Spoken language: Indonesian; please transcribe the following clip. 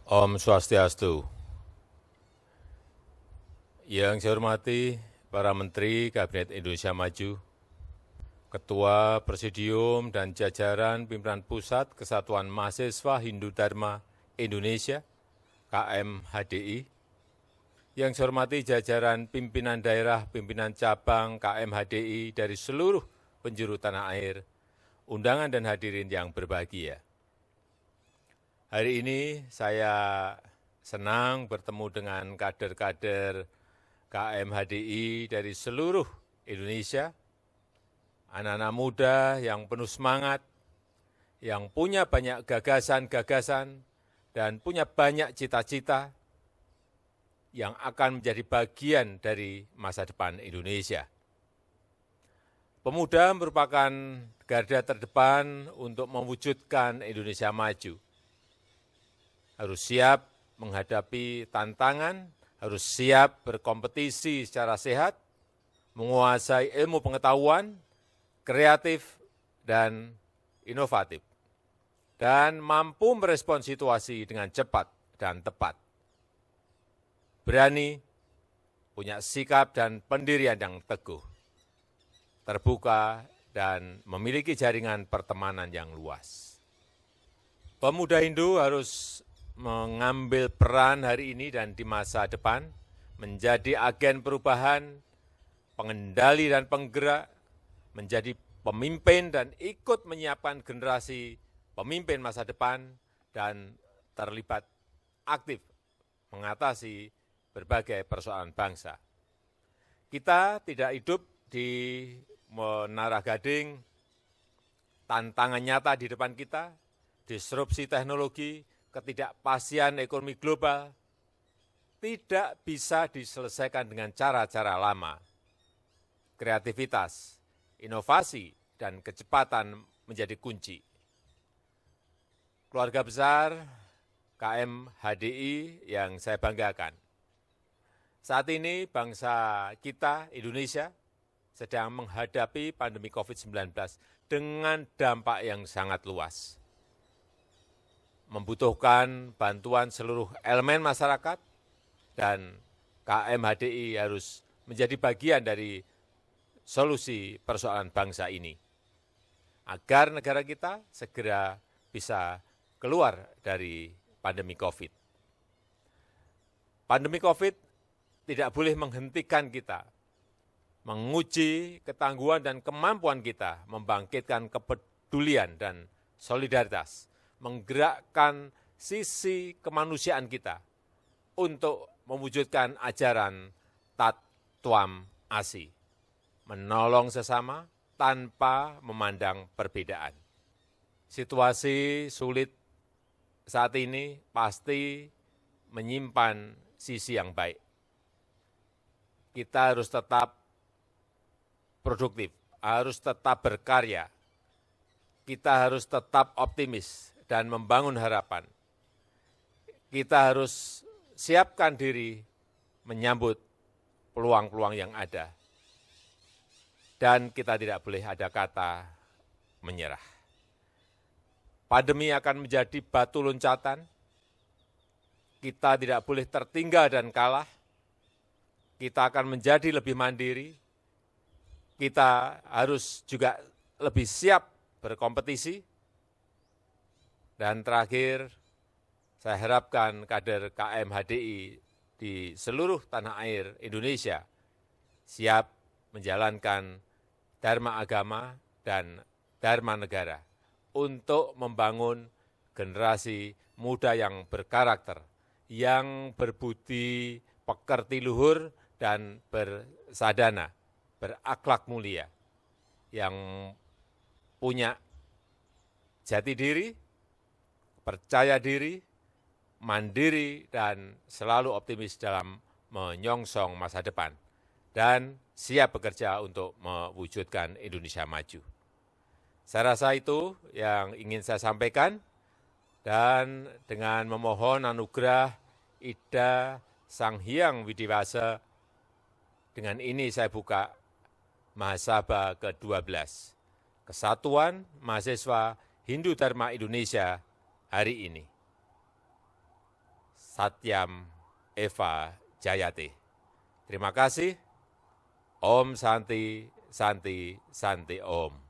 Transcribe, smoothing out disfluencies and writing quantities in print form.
Om Swastiastu. Yang saya hormati para Menteri Kabinet Indonesia Maju, Ketua Presidium dan jajaran pimpinan Pusat Kesatuan Mahasiswa Hindu Dharma Indonesia, KMHDI. Yang saya hormati jajaran pimpinan daerah, pimpinan cabang KMHDI dari seluruh penjuru tanah air, undangan dan hadirin yang berbahagia. Hari ini saya senang bertemu dengan kader-kader KMHDI dari seluruh Indonesia, anak-anak muda yang penuh semangat, yang punya banyak gagasan-gagasan, dan punya banyak cita-cita yang akan menjadi bagian dari masa depan Indonesia. Pemuda merupakan garda terdepan untuk mewujudkan Indonesia maju. Harus siap menghadapi tantangan, harus siap berkompetisi secara sehat, menguasai ilmu pengetahuan, kreatif, dan inovatif, dan mampu merespon situasi dengan cepat dan tepat. Berani, punya sikap dan pendirian yang teguh, terbuka, dan memiliki jaringan pertemanan yang luas. Pemuda Hindu harus mengambil peran hari ini dan di masa depan, menjadi agen perubahan, pengendali dan penggerak, menjadi pemimpin dan ikut menyiapkan generasi pemimpin masa depan, dan terlibat aktif mengatasi berbagai persoalan bangsa. Kita tidak hidup di Menara Gading, tantangan nyata di depan kita, disrupsi teknologi, ketidakpastian ekonomi global tidak bisa diselesaikan dengan cara-cara lama. Kreativitas, inovasi, dan kecepatan menjadi kunci. Keluarga besar KMHDI yang saya banggakan. Saat ini bangsa kita, Indonesia, sedang menghadapi pandemi COVID-19 dengan dampak yang sangat luas. Membutuhkan bantuan seluruh elemen masyarakat, dan KMHDI harus menjadi bagian dari solusi persoalan bangsa ini, agar negara kita segera bisa keluar dari pandemi COVID. Pandemi COVID tidak boleh menghentikan kita, menguji ketangguhan dan kemampuan kita membangkitkan kepedulian dan solidaritas, menggerakkan sisi kemanusiaan kita untuk mewujudkan ajaran Tat Twam Asi, menolong sesama tanpa memandang perbedaan. Situasi sulit saat ini pasti menyimpan sisi yang baik. Kita harus tetap produktif, harus tetap berkarya, kita harus tetap optimis dan membangun harapan. Kita harus siapkan diri menyambut peluang-peluang yang ada. Dan kita tidak boleh ada kata menyerah. Pandemi akan menjadi batu loncatan. Kita tidak boleh tertinggal dan kalah. Kita akan menjadi lebih mandiri. Kita harus juga lebih siap berkompetisi. Dan terakhir, saya harapkan kader KMHDI di seluruh tanah air Indonesia siap menjalankan dharma agama dan dharma negara untuk membangun generasi muda yang berkarakter, yang berbudi pekerti luhur dan bersadana, berakhlak mulia, yang punya jati diri, percaya diri, mandiri, dan selalu optimis dalam menyongsong masa depan, dan siap bekerja untuk mewujudkan Indonesia maju. Saya rasa itu yang ingin saya sampaikan, dan dengan memohon anugerah Ida Sang Hyang Widiwasa, dengan ini saya buka Mahasabha ke-12, Kesatuan Mahasiswa Hindu Dharma Indonesia hari ini. Satyam Eva Jayati. Terima kasih. Om Santi, Santi, Santi Om.